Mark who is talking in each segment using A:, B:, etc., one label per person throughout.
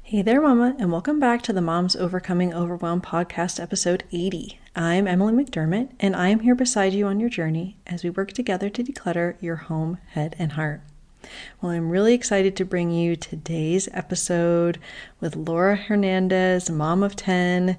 A: Hey there, Mama, and welcome back to the Moms Overcoming Overwhelm podcast, episode 80. I'm Emily McDermott, and I am here beside you on your journey as we work together to declutter your home, head, and heart. Well, I'm really excited to bring you today's episode with Laura Hernandez, mom of 10,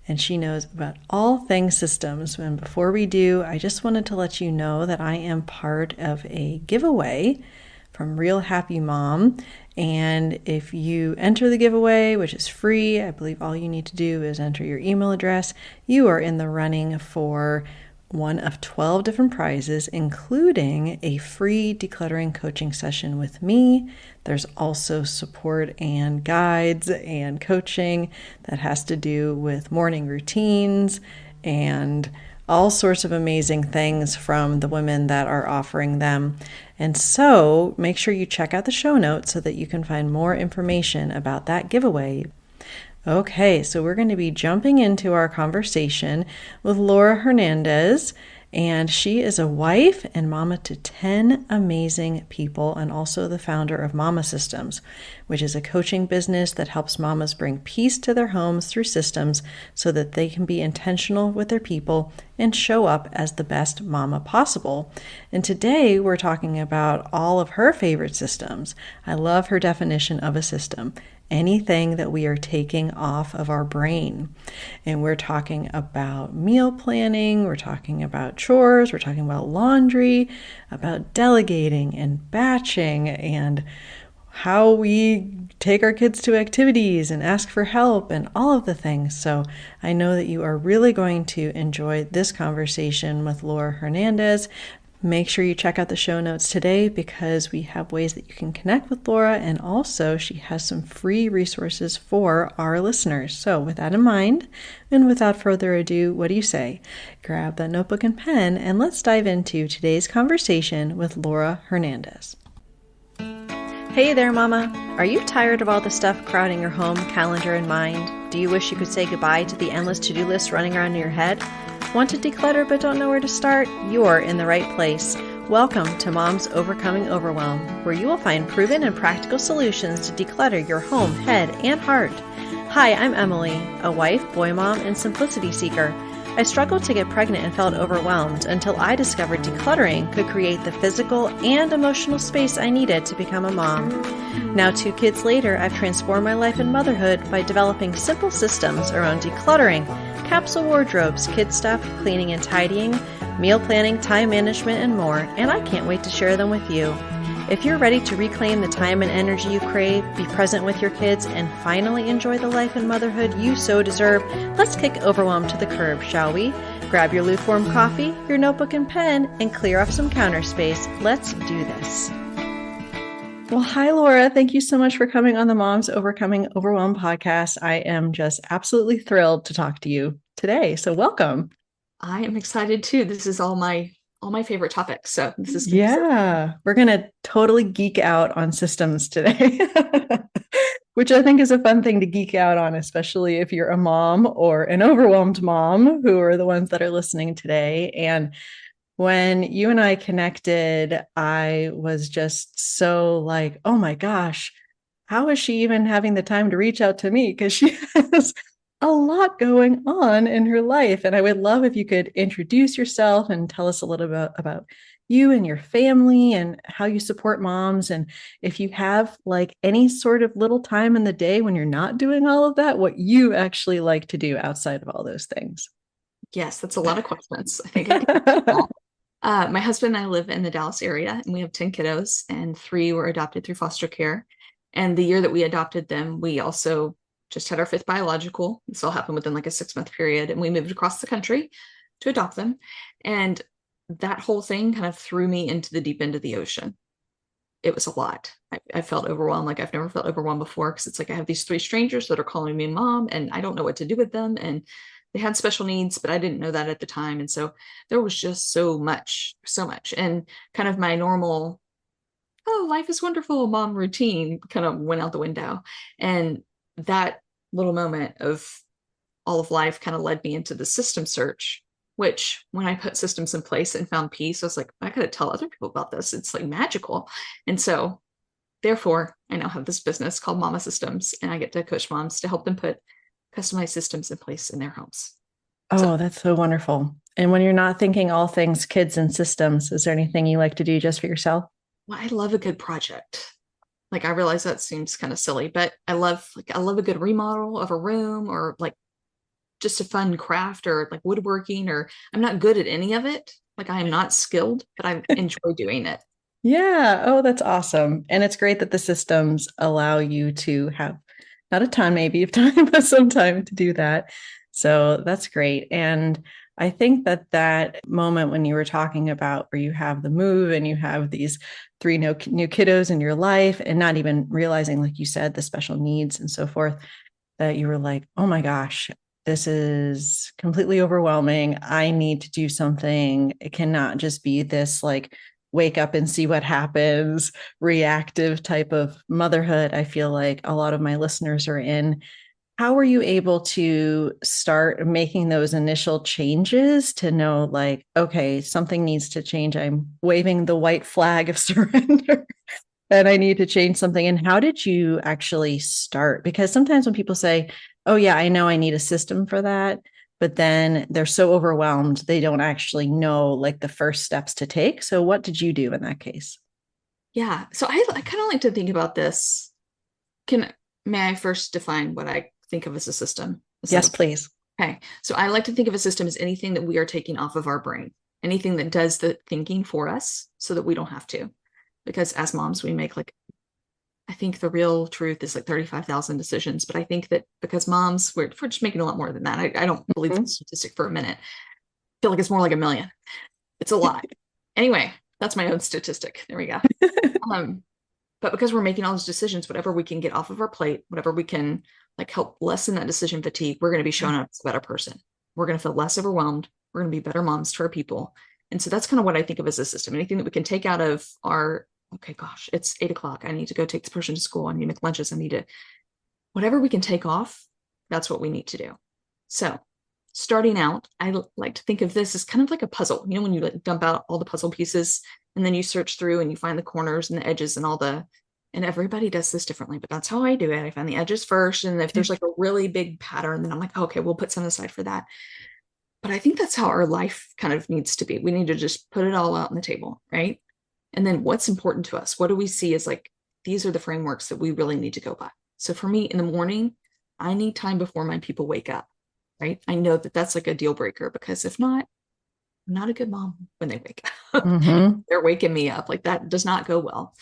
A: and she knows about all things systems. And before we do, I just wanted to let you know that I am part of a giveaway from Real Happy Mom. And if you enter the giveaway, which is free, I believe all you need to do is enter your email address, you are in the running for one of 12 different prizes, including a free decluttering coaching session with me. There's also support and guides and coaching that has to do with morning routines and all sorts of amazing things from the women that are offering them. And so make sure you check out the show notes so that you can find more information about that giveaway. Okay, so we're going to be jumping into our conversation with Laura Hernandez, and she is a wife and mama to 10 amazing people and also the founder of Mama Systems, which is a coaching business that helps mamas bring peace to their homes through systems so that they can be intentional with their people and show up as the best mama possible. And today we're talking about all of her favorite systems. I love her definition of a system. Anything that we are taking off of our brain. And we're talking about meal planning, we're talking about chores, we're talking about laundry, about delegating and batching, and how we take our kids to activities and ask for help and all of the things. So I know that you are really going to enjoy this conversation with Laura Hernandez. Make sure you check out the show notes today because we have ways that you can connect with Laura, and also she has some free resources for our listeners. So with that in mind, and without further ado, what do you say? Grab that notebook and pen and let's dive into today's conversation with Laura Hernandez. Hey there, Mama. Are you tired of all the stuff crowding your home, calendar, and mind? Do you wish you could say goodbye to the endless to-do lists running around in your head? Want to declutter but don't know where to start? You're in the right place. Welcome to Moms Overcoming Overwhelm, where you will find proven and practical solutions to declutter your home, head, and heart. Hi, I'm Emily, a wife, boy mom, and simplicity seeker. I struggled to get pregnant and felt overwhelmed until I discovered decluttering could create the physical and emotional space I needed to become a mom. Now, 2 kids later, I've transformed my life and motherhood by developing simple systems around decluttering, capsule wardrobes, kid stuff, cleaning and tidying, meal planning, time management, and more, and I can't wait to share them with you. If you're ready to reclaim the time and energy you crave, be present with your kids, and finally enjoy the life and motherhood you so deserve, let's kick overwhelm to the curb, shall we? Grab your lukewarm coffee, your notebook and pen, and clear off some counter space. Let's do this. Well, hi, Laura. Thank you so much for coming on the Moms Overcoming Overwhelm podcast. I am just absolutely thrilled to talk to you today. So welcome.
B: I am excited too. This is all my favorite topics. So this is
A: Yeah, we're going to totally geek out on systems today, which I think is a fun thing to geek out on, especially if you're a mom or an overwhelmed mom, who are the ones that are listening today. And when you and I connected, I was just so like, oh my gosh, how is she even having the time to reach out to me? Because she has a lot going on in her life. And I would love if you could introduce yourself and tell us a little bit about you and your family and how you support moms. And if you have like any sort of little time in the day when you're not doing all of that, what you actually like to do outside of all those things.
B: Yes, that's a lot of questions. I think my husband and I live in the Dallas area, and we have 10 kiddos, and 3 were adopted through foster care. And the year that we adopted them, we also just had our 5th biological. This all happened within like a 6-month period, and we moved across the country to adopt them. And that whole thing kind of threw me into the deep end of the ocean. It was a lot. I felt overwhelmed like I've never felt overwhelmed before, because it's like I have these 3 strangers that are calling me mom, and I don't know what to do with them. And they had special needs, but I didn't know that at the time. And so there was just so much. And kind of my normal, oh, life is wonderful mom routine kind of went out the window. And that little moment of all of life kind of led me into the system search, which when I put systems in place and found peace, I was like, I gotta tell other people about this. It's like magical. And so therefore, I now have this business called Mama Systems, and I get to coach moms to help them put customized systems in place in their homes. So,
A: Oh, that's so wonderful. And when you're not thinking all things kids and systems, is there anything you like to do just for yourself?
B: well, I love a good project. Like I realize that seems kind of silly, but I love a good remodel of a room or like just a fun craft or like woodworking or I'm not good at any of it. Like I am not skilled, but I enjoy doing it.
A: Yeah. Oh, that's awesome. And it's great that the systems allow you to have not a ton maybe of time, but some time to do that. So that's great. And I think that that moment when you were talking about where you have the move and you have these three new kiddos in your life and not even realizing, like you said, the special needs and so forth, that you were like, oh my gosh, this is completely overwhelming. I need to do something. It cannot just be this like wake up and see what happens, reactive type of motherhood. I feel like a lot of my listeners are in. How were you able to start making those initial changes to know, like, okay, something needs to change? I'm waving the white flag of surrender and I need to change something. And how did you actually start? Because sometimes when people say, oh, yeah, I know I need a system for that, but then they're so overwhelmed, they don't actually know like the first steps to take. So, what did you do in that case?
B: Yeah. So I kind of like to think about this. Can may I first define what I think of as a system? Is that
A: Yes, please.
B: okay? So I like to think of a system as anything that we are taking off of our brain, anything that does the thinking for us so that we don't have to. Because as moms, we make like I think the real truth is like 35,000 decisions. But I think that because moms, we're just making a lot more than that. I don't believe the
A: Mhm.
B: statistic for a minute. I feel like it's more like a million. It's a lot. Anyway, that's my own statistic. There we go. Um, but because we're making all those decisions, whatever we can get off of our plate, whatever we can like help lessen that decision fatigue, we're going to be showing up as a better person. We're going to feel less overwhelmed. We're going to be better moms to our people. And so that's kind of what I think of as a system. Anything that we can take out of our, okay, gosh, it's 8 o'clock. I need to go take this person to school. I need to make lunches. I need to, whatever we can take off, that's what we need to do. So starting out, like to think of this as kind of like a puzzle. You know, when you like dump out all the puzzle pieces and then you search through and you find the corners and the edges and all the, and everybody does this differently, but that's how I do it. I find the edges first. And if there's like a really big pattern, then I'm like, okay, we'll put some aside for that. But I think that's how our life kind of needs to be. We need to just put it all out on the table, right? And then what's important to us? What do we see as like, these are the frameworks that we really need to go by. So for me in the morning, I need time before my people wake up, right? I know that that's like a deal breaker because if not, I'm not a good mom when they wake up.
A: Mm-hmm.
B: They're waking me up. Like that does not go well.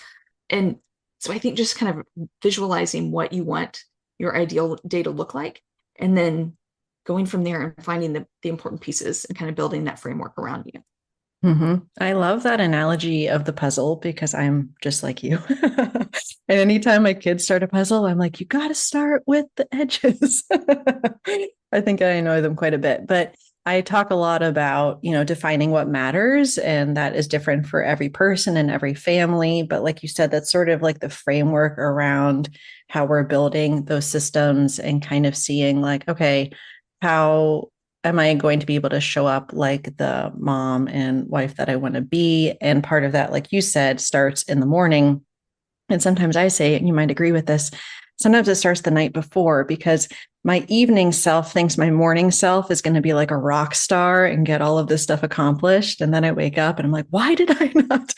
B: And so I think just kind of visualizing what you want your ideal day to look like, and then going from there and finding the important pieces and kind of building that framework around you.
A: Mm-hmm. I love that analogy of the puzzle because I'm just like you. And anytime my kids start a puzzle, I'm like, you got to start with the edges. I think I annoy them quite a bit, but I talk a lot about, defining what matters. And that is different for every person and every family. But like you said, that's sort of like the framework around how we're building those systems and kind of seeing like, okay, how am I going to be able to show up like the mom and wife that I want to be? And part of that, like you said, starts in the morning. And sometimes I say, and you might agree with this, sometimes it starts the night before because my evening self thinks my morning self is going to be like a rock star and get all of this stuff accomplished. And then I wake up and I'm like, why did I not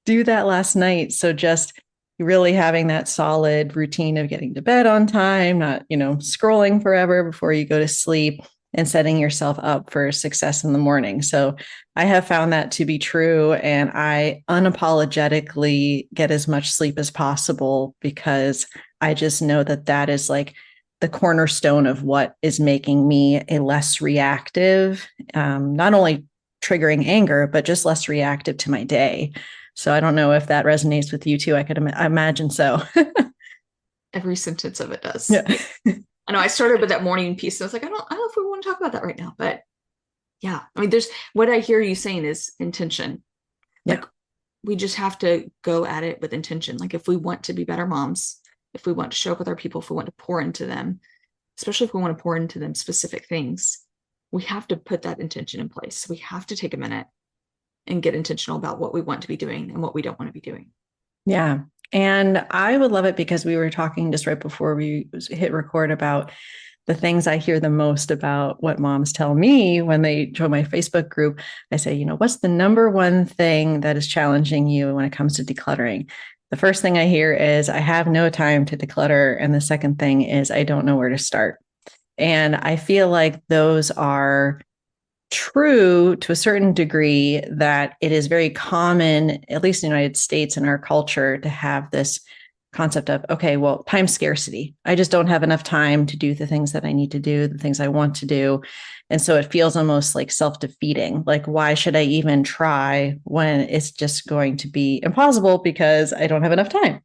A: do that last night? So just really having that solid routine of getting to bed on time, not, scrolling forever before you go to sleep and setting yourself up for success in the morning. So I have found that to be true. And I unapologetically get as much sleep as possible because I just know that that is like the cornerstone of what is making me a less reactive, not only triggering anger, but just less reactive to my day. So I don't know if that resonates with you too. I could imagine so.
B: Every sentence of it does.
A: Yeah.
B: I know I started with that morning piece. And I was like, I don't know if we want to talk about that right now, but yeah, I mean, there's what I hear you saying is intention.
A: Yeah.
B: Like we just have to go at it with intention. Like if we want to be better moms, if we want to show up with our people, if we want to pour into them, especially if we want to pour into them specific things, we have to put that intention in place. We have to take a minute and get intentional about what we want to be doing and what we don't want to be doing.
A: Yeah. And I would love it because we were talking just right before we hit record about the things I hear the most about what moms tell me when they join my Facebook group. I say, what's the number one thing that is challenging you when it comes to decluttering? The first thing I hear is, I have no time to declutter. And the second thing is, I don't know where to start. And I feel like those are true to a certain degree, that it is very common, at least in the United States in our culture, to have this concept of, okay, well, time scarcity. I just don't have enough time to do the things that I need to do, the things I want to do. And so it feels almost like self-defeating. Like, why should I even try when it's just going to be impossible because I don't have enough time?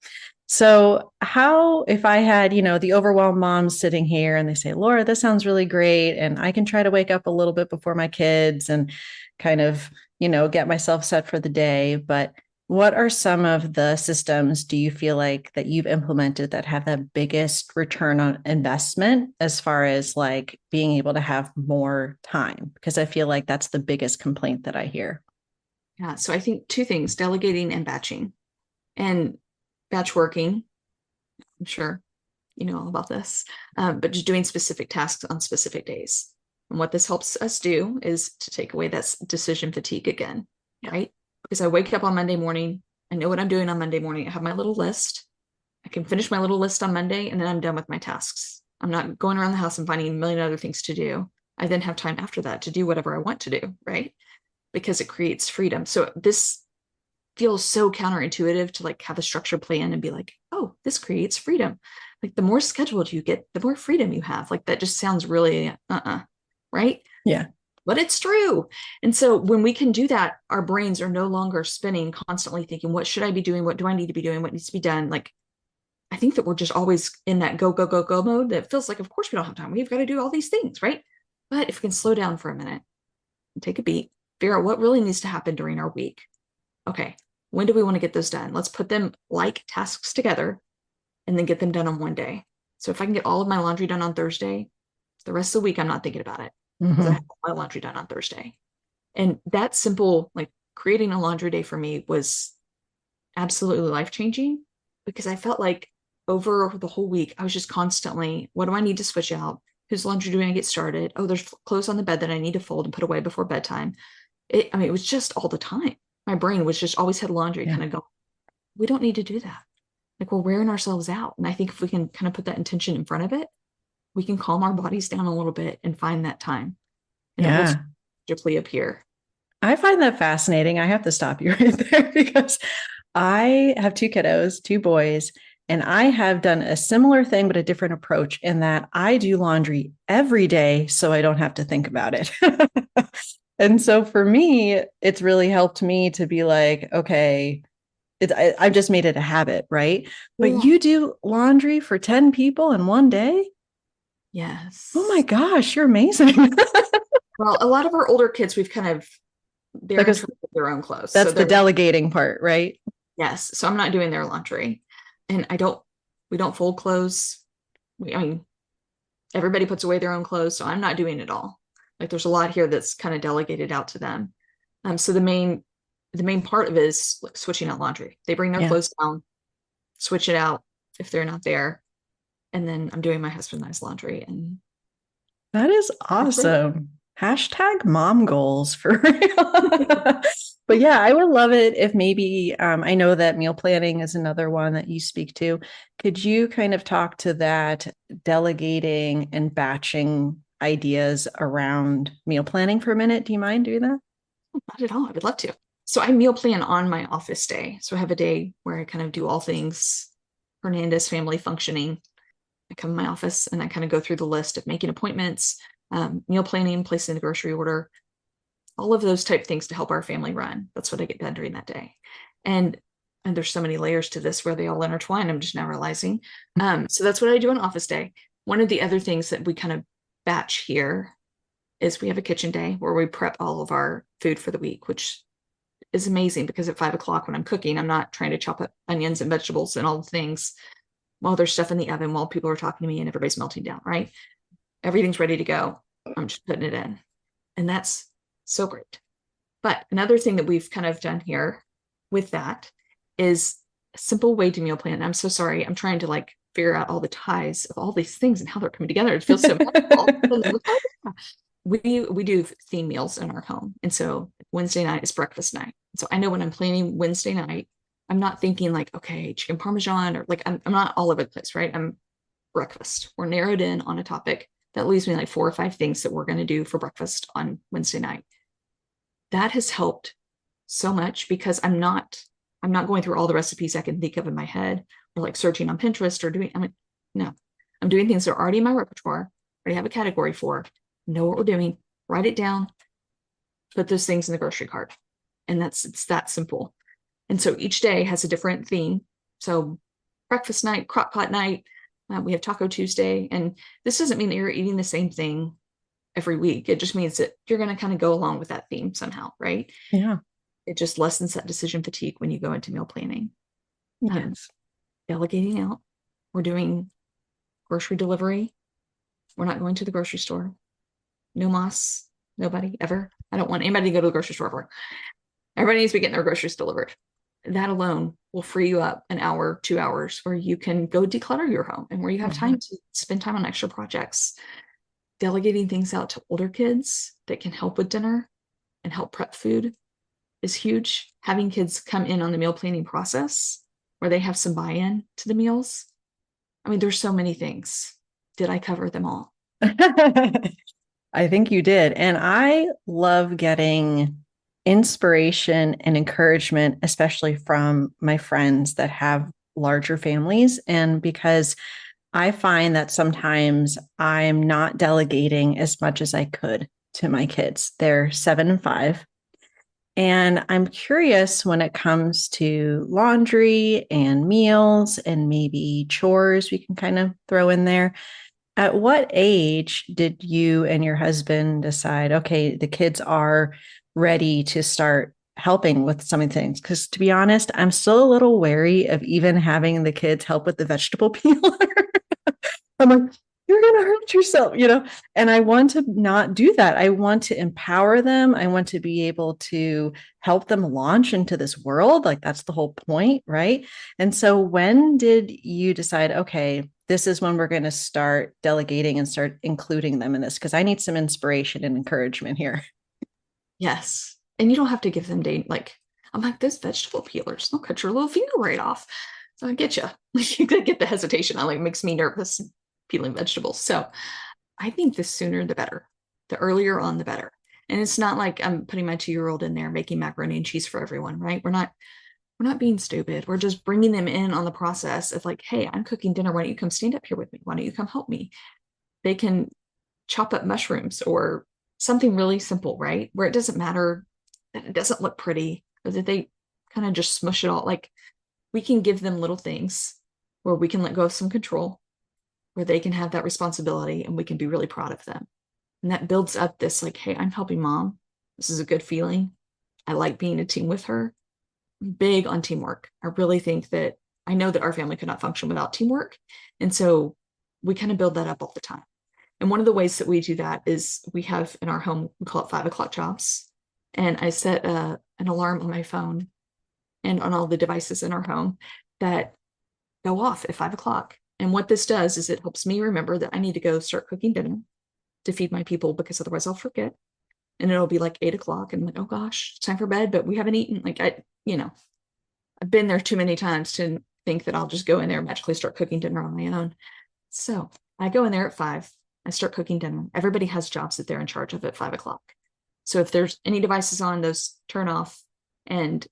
A: So, how, if I had, the overwhelmed moms sitting here and they say, Laura, this sounds really great. And I can try to wake up a little bit before my kids and kind of, get myself set for the day. But what are some of the systems do you feel like that you've implemented that have the biggest return on investment as far as like being able to have more time? Because I feel like that's the biggest complaint that I hear.
B: Yeah. So I think two things, delegating and batching. And batch working, I'm sure you know all about this, but just doing specific tasks on specific days. And what this helps us do is to take away that decision fatigue again, right? Because I wake up on Monday morning, I know what I'm doing on Monday morning. I have my little list. I can finish my little list on Monday, and then I'm done with my tasks. I'm not going around the house and finding a million other things to do. I then have time after that to do whatever I want to do, right? Because it creates freedom. So this feels so counterintuitive to like have a structured plan and be like, oh, this creates freedom. Like the more scheduled you get, the more freedom you have. Like that just sounds really right?
A: Yeah.
B: But it's true. And so when we can do that, our brains are no longer spinning, constantly thinking, what should I be doing? What do I need to be doing? What needs to be done? Like, I think that we're just always in that go, go, go, go mode that feels like, of course, we don't have time. We've got to do all these things, right? But if we can slow down for a minute and take a beat, figure out what really needs to happen during our week. Okay, when do we want to get those done? Let's put them like tasks together and then get them done on one day. So if I can get all of my laundry done on Thursday, the rest of the week, I'm not thinking about it because I have my laundry done on Thursday. And that simple, like creating a laundry day for me was absolutely life changing because I felt like over the whole week, I was just constantly, what do I need to switch out? Whose laundry do I get started? Oh, there's clothes on the bed that I need to fold and put away before bedtime. It was just all the time. My brain was just always had laundry kind of going. We don't need to do that. Like we're wearing ourselves out. And I think if we can kind of put that intention in front of it, we can calm our bodies down a little bit and find that time. And it will
A: Yeah.
B: magically appear.
A: I find that fascinating. I have to stop you right there because I have two kiddos, two boys, and I have done a similar thing, but a different approach in that I do laundry every day so I don't have to think about it. And so for me, it's really helped me to be like, okay, I've just made it a habit, right? But
B: Yeah.
A: you do laundry for 10 people in one day? Oh my
B: Yes.
A: gosh, you're amazing.
B: Well, a lot of our older kids, we've kind of, they're in
A: Because
B: charge of their own clothes. So
A: that's the
B: they're,
A: delegating part, right?
B: yes. So I'm not doing their laundry. And we don't fold clothes. I mean, everybody puts away their own clothes. So I'm not doing it all. Like there's a lot here that's kind of delegated out to them. So the main part of it is like switching out laundry. They bring their
A: Yeah.
B: clothes down, switch it out if they're not there. And then I'm doing my husband and I's laundry. And
A: That is
B: that's it.
A: awesome. Hashtag mom goals for real. But yeah, I would love it if maybe I know that meal planning is another one that you speak to. Could you kind of talk to that delegating and batching ideas around meal planning for a minute? Do you mind doing that?
B: Not at all. I would love to. So I meal plan on my office day. So I have a day where I kind of do all things Hernandez family functioning. I come in my office and I kind of go through the list of making appointments, meal planning, placing the grocery order, all of those type things to help our family run. That's what I get done during that day. And and there's so many layers to this where they all intertwine. I'm just now realizing. So that's what I do on office day. One of the other things that we kind of batch here is we have a kitchen day where we prep all of our food for the week, which is amazing because at 5 o'clock when I'm cooking, I'm not trying to chop up onions and vegetables and all the things while there's stuff in the oven while people are talking to me and everybody's melting down, right? Everything's ready to go. I'm just putting it in. And that's so great. But another thing that we've kind of done here with that is simple way to meal plan. I'm so sorry. I'm trying to like figure out all the ties of all these things and how they're coming together. It feels so magical. We do theme meals in our home. And so Wednesday night is breakfast night. So I know when I'm planning Wednesday night, I'm not thinking like, okay, chicken parmesan or like I'm not all over the place, right? I'm breakfast. We're narrowed in on a topic that leaves me like 4 or 5 things that we're going to do for breakfast on Wednesday night. That has helped so much because I'm not going through all the recipes I can think of in my head or like searching on Pinterest or doing, no, I'm doing things that are already in my repertoire, already have a category for, know what we're doing, write it down, put those things in the grocery cart. And it's that simple. And so each day has a different theme. So breakfast night, crock pot night, we have Taco Tuesday. And this doesn't mean that you're eating the same thing every week. It just means that you're going to kind of go along with that theme somehow, right?
A: Yeah.
B: It just lessens that decision fatigue when you go into meal planning.
A: Yes.
B: Delegating out. We're doing grocery delivery. We're not going to the grocery store. No moss. Nobody ever. I don't want anybody to go to the grocery store for. Everybody needs to be getting their groceries delivered. That alone will free you up an hour, 2 hours where you can go declutter your home and where you have time to spend time on extra projects. Delegating things out to older kids that can help with dinner and help prep food is huge. Having kids come in on the meal planning process where they have some buy-in to the meals. I mean, there's so many things. Did I cover them all?
A: I think you did. And I love getting inspiration and encouragement, especially from my friends that have larger families. And because I find that sometimes I'm not delegating as much as I could to my kids. They're 7 and 5. And I'm curious when it comes to laundry and meals and maybe chores, we can kind of throw in there. At what age did you and your husband decide, okay, the kids are ready to start helping with some of the things? Because to be honest, I'm still a little wary of even having the kids help with the vegetable peeler. I'm like, you're going to hurt yourself. And I want to not do that. I want to empower them. I want to be able to help them launch into this world. Like that's the whole point, right? And so when did you decide, okay, this is when we're going to start delegating and start including them in this? Because I need some inspiration and encouragement here.
B: Yes. And you don't have to give them like, I'm like, those vegetable peelers, they'll cut your little finger right off. So I get you. You get the hesitation. It makes me nervous peeling vegetables. So I think the sooner the better. The earlier on, the better. And it's not like I'm putting my 2-year-old in there making macaroni and cheese for everyone, right? We're not being stupid. We're just bringing them in on the process of like, hey, I'm cooking dinner. Why don't you come stand up here with me? Why don't you come help me? They can chop up mushrooms or something really simple, right? Where it doesn't matter that it doesn't look pretty or that they kind of just smush it all. Like we can give them little things where we can let go of some control, where they can have that responsibility and we can be really proud of them. And that builds up this like, hey, I'm helping mom. This is a good feeling. I like being a team with her. I'm big on teamwork. I really think that I know that our family could not function without teamwork. And so we kind of build that up all the time. And one of the ways that we do that is we have in our home, we call it 5 o'clock jobs. And I set an alarm on my phone and on all the devices in our home that go off at 5 o'clock. And what this does is it helps me remember that I need to go start cooking dinner to feed my people because otherwise I'll forget. And it'll be like 8 o'clock and I'm like, oh gosh, it's time for bed, but we haven't eaten. Like I've been there too many times to think that I'll just go in there and magically start cooking dinner on my own. So I go in there at 5. I start cooking dinner. Everybody has jobs that they're in charge of at 5 o'clock. So if there's any devices on, those turn off, and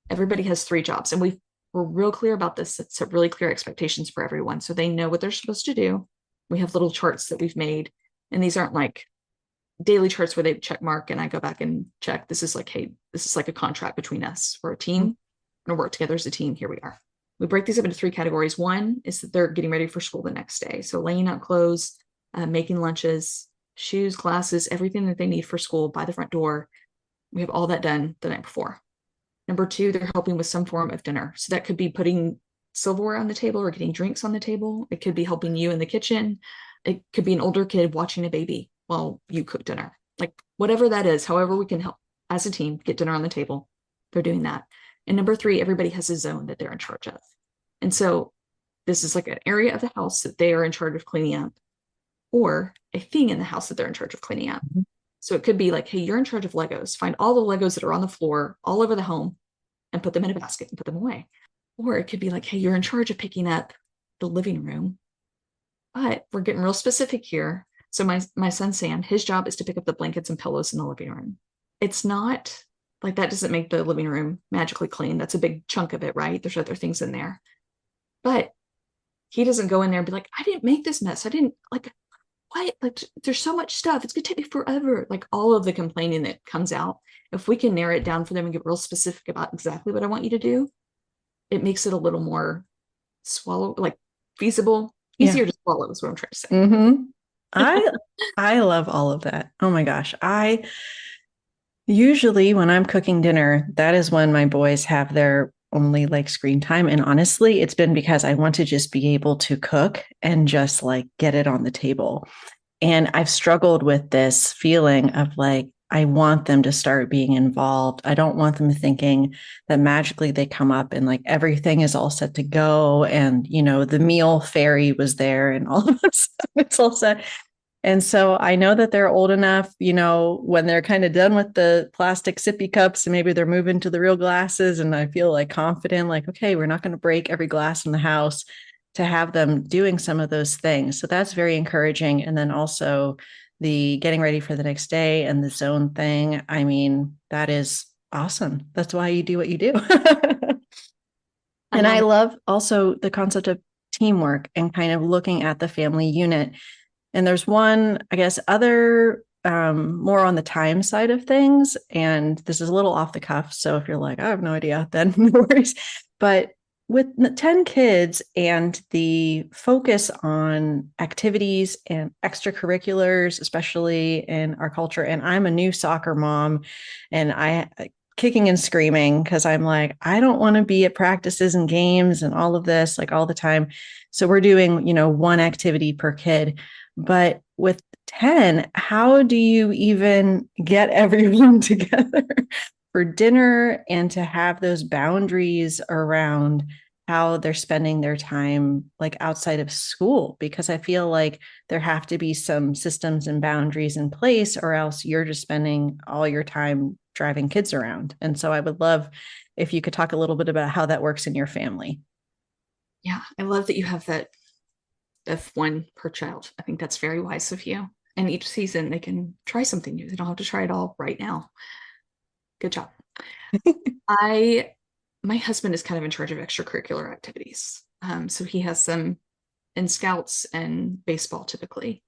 B: everybody has 3 jobs. And we're real clear about this. It's set really clear expectations for everyone. So they know what they're supposed to do. We have little charts that we've made. And these aren't like daily charts where they check mark and I go back and check. This is like, hey, this is like a contract between us. We're a team and work together as a team. Here we are. We break these up into 3 categories. One is that they're getting ready for school the next day. So laying out clothes, making lunches, shoes, glasses, everything that they need for school by the front door. We have all that done the night before. Number 2, they're helping with some form of dinner. So that could be putting silverware on the table or getting drinks on the table. It could be helping you in the kitchen. It could be an older kid watching a baby while you cook dinner. Like whatever that is, however we can help as a team get dinner on the table, they're doing that. And number 3, everybody has a zone that they're in charge of. And so this is like an area of the house that they are in charge of cleaning up, or a thing in the house that they're in charge of cleaning up. So it could be like, hey, you're in charge of Legos. Find all the Legos that are on the floor all over the home and put them in a basket and put them away. Or it could be like, hey, you're in charge of picking up the living room. But we're getting real specific here. So my son Sam, his job is to pick up the blankets and pillows in the living room. It's not like that doesn't make the living room magically clean. That's a big chunk of it, right? There's other things in there. But he doesn't go in there and be like, I didn't make this mess. I didn't like what? Like there's so much stuff. It's gonna take me forever. Like all of the complaining that comes out. If we can narrow it down for them and get real specific about exactly what I want you to do, it makes it a little more like feasible, easier to swallow is what I'm trying to say.
A: Mm-hmm. I love all of that. Oh my gosh. I usually when I'm cooking dinner, that is when my boys have their only like screen time. And honestly, it's been because I want to just be able to cook and just like get it on the table. And I've struggled with this feeling of like, I want them to start being involved. I don't want them thinking that magically they come up and like everything is all set to go. And, you know, the meal fairy was there and all of this stuff. It's all set. And so I know that they're old enough, you know, when they're kind of done with the plastic sippy cups and maybe they're moving to the real glasses. And I feel like confident, like, okay, we're not going to break every glass in the house, to have them doing some of those things. So that's very encouraging. And then also the getting ready for the next day and the zone thing. I mean, that is awesome. That's why you do what you do. And I love also the concept of teamwork and kind of looking at the family unit. And there's one, I guess, other more on the time side of things. And this is a little off the cuff. So if you're like, I have no idea, then no worries. But with 10 kids and the focus on activities and extracurriculars, especially in our culture, and I'm a new soccer mom and I kicking and screaming because I'm like, I don't want to be at practices and games and all of this like all the time. So we're doing, you know, one activity per kid. But with 10, how do you even get everyone together for dinner and to have those boundaries around how they're spending their time like outside of school? Because I feel like there have to be some systems and boundaries in place, or else you're just spending all your time driving kids around. And so I would love if you could talk a little bit about how that works in your family.
B: Yeah, I love that you have that of one per child. I think that's very wise of you. And each season they can try something new. They don't have to try it all right now. Good job. My husband is kind of in charge of extracurricular activities. So he has some in scouts and baseball typically.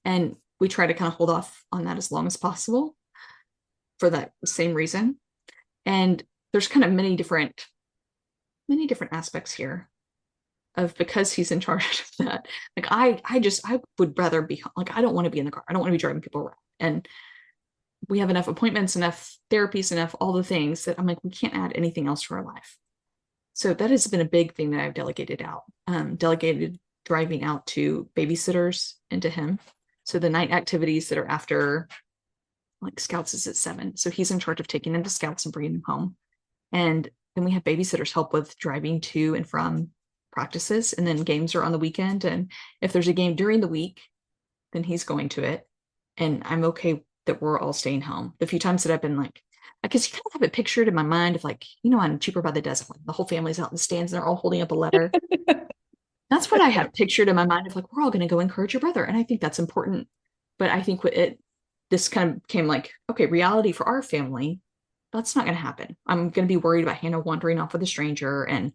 B: And we try to kind of hold off on that as long as possible for that same reason. And there's kind of many different aspects here of because he's in charge of that. Like I would rather be like, I don't want to be in the car. I don't want to be driving people around. And we have enough appointments, enough therapies, enough all the things that I'm like, we can't add anything else to our life. So that has been a big thing that I've delegated out. Delegated driving out to babysitters and to him. So the night activities that are after like scouts is at 7. So he's in charge of taking them to scouts and bringing them home. And then we have babysitters help with driving to and from practices. And then games are on the weekend. And if there's a game during the week, then he's going to it. And I'm okay that we're all staying home. The few times that I've been like, I guess you kind of have it pictured in my mind of like, you know, on Cheaper by the Dozen, the whole family's out in the stands and they're all holding up a letter. That's what I have pictured in my mind of like, we're all going to go encourage your brother. And I think that's important. But I think this kind of came like, okay, reality for our family, that's not going to happen. I'm going to be worried about Hannah wandering off with a stranger. And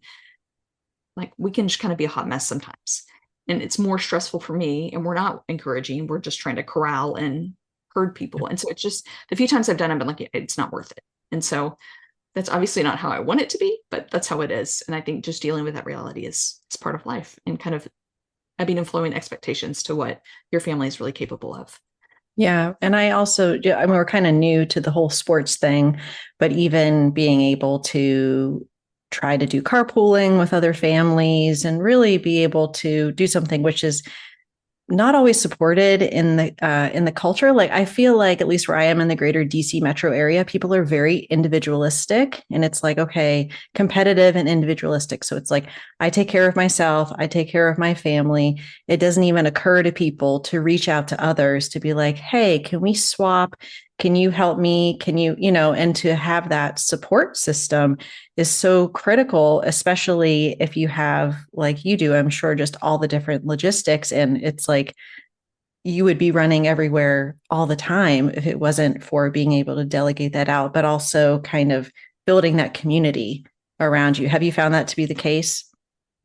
B: like, we can just kind of be a hot mess sometimes. And it's more stressful for me. And we're not encouraging, we're just trying to corral and herd people. And so it's just the few times I've done, I've been like, it's not worth it. And so that's obviously not how I want it to be, but that's how it is. And I think just dealing with that reality is part of life and kind of ebbing and flowing expectations to what your family is really capable of.
A: Yeah. And I also, I mean, we're kind of new to the whole sports thing, but even being able to try to do carpooling with other families and really be able to do something which is not always supported in the culture. Like I feel like at least where I am in the greater DC metro area, people are very individualistic, and it's like, okay, competitive and individualistic. So it's like, I take care of myself, I take care of my family. It doesn't even occur to people to reach out to others to be like, hey, can we swap? Can you help me? Can you, and to have that support system is so critical, especially if you have, like you do, I'm sure, just all the different logistics. And it's like you would be running everywhere all the time if it wasn't for being able to delegate that out, but also kind of building that community around you. Have you found that to be the case?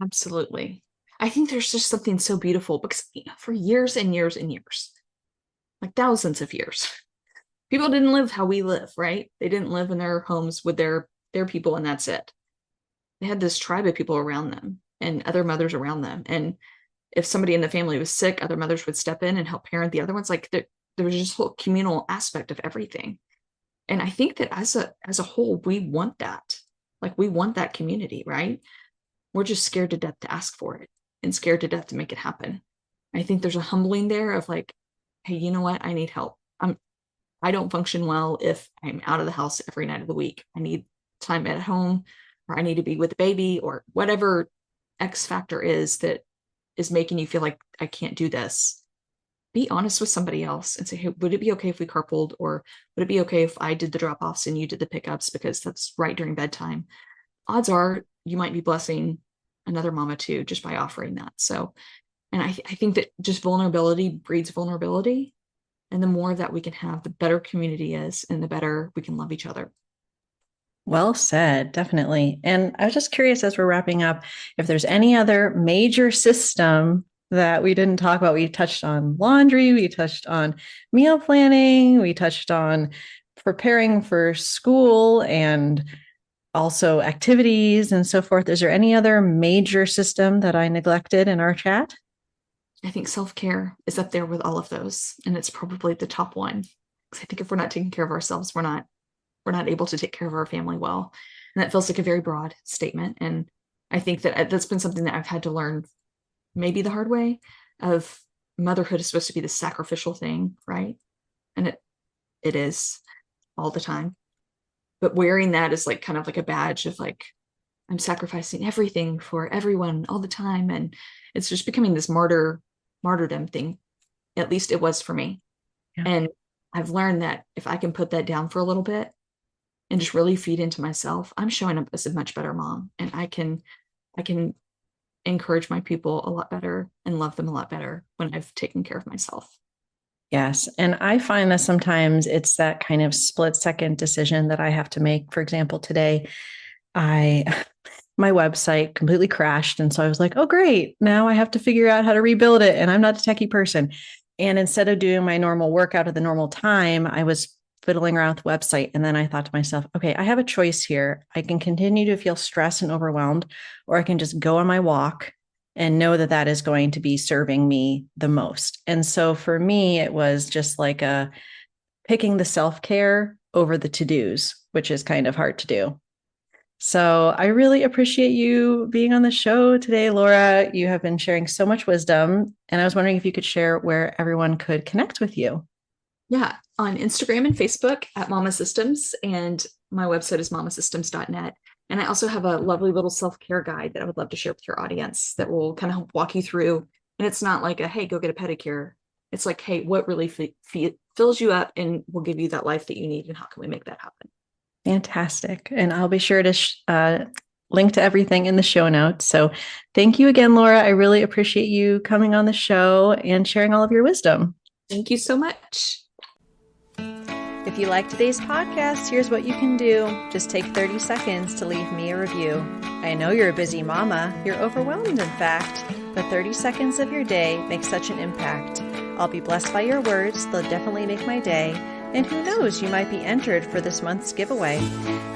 B: Absolutely. I think there's just something so beautiful because for years and years and years, like thousands of years, people didn't live how we live, right? They didn't live in their homes with their people and that's it. They had this tribe of people around them and other mothers around them. And if somebody in the family was sick, other mothers would step in and help parent the other ones. Like there was just a whole communal aspect of everything. And I think that as a whole, we want that. Like we want that community, right? We're just scared to death to ask for it and scared to death to make it happen. I think there's a humbling there of like, hey, you know what? I need help. I don't function well if I'm out of the house every night of the week. I need time at home, or I need to be with the baby, or whatever X factor is that is making you feel like I can't do this. Be honest with somebody else and say, hey, would it be okay if we carpooled? Or would it be okay if I did the drop offs and you did the pickups because that's right during bedtime? Odds are you might be blessing another mama too just by offering that. So, and I think that just vulnerability breeds vulnerability. And the more that we can have, the better community is and the better we can love each other.
A: Well said, definitely. And I was just curious as we're wrapping up, if there's any other major system that we didn't talk about. We touched on laundry, we touched on meal planning, we touched on preparing for school and also activities and so forth. Is there any other major system that I neglected in our chat?
B: I think self-care is up there with all of those, and it's probably the top one. Because I think if we're not taking care of ourselves, we're not able to take care of our family well. And that feels like a very broad statement. And I think that that's been something that I've had to learn maybe the hard way of motherhood is supposed to be the sacrificial thing, right? And it is all the time. But wearing that is like kind of like a badge of like, I'm sacrificing everything for everyone all the time. And it's just becoming this martyrdom thing. At least it was for me. Yeah. And I've learned that if I can put that down for a little bit and just really feed into myself, I'm showing up as a much better mom. And I can encourage my people a lot better and love them a lot better when I've taken care of myself.
A: Yes. And I find that sometimes it's that kind of split second decision that I have to make. For example, today, my website completely crashed. And so I was like, oh, great. Now I have to figure out how to rebuild it. And I'm not a techie person. And instead of doing my normal workout at the normal time, I was fiddling around with the website. And then I thought to myself, okay, I have a choice here. I can continue to feel stressed and overwhelmed, or I can just go on my walk and know that that is going to be serving me the most. And so for me, it was just like picking the self-care over the to-dos, which is kind of hard to do. So I really appreciate you being on the show today, Laura. You have been sharing so much wisdom. And I was wondering if you could share where everyone could connect with you.
B: Yeah, on Instagram and Facebook at Mama Systems. And my website is mamasystems.net. And I also have a lovely little self-care guide that I would love to share with your audience that will kind of help walk you through. And it's not like hey, go get a pedicure. It's like, hey, what really fills you up and will give you that life that you need, and how can we make that happen?
A: Fantastic. And I'll be sure to link to everything in the show notes. So thank you again, Laura. I really appreciate you coming on the show and sharing all of your wisdom.
B: Thank you so much.
A: If you like today's podcast, here's what you can do. Just take 30 seconds to leave me a review. I know you're a busy mama. You're overwhelmed, in fact. But 30 seconds of your day makes such an impact. I'll be blessed by your words. They'll definitely make my day. And who knows, you might be entered for this month's giveaway.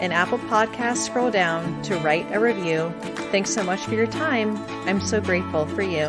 A: In Apple Podcasts, scroll down to write a review. Thanks so much for your time. I'm so grateful for you.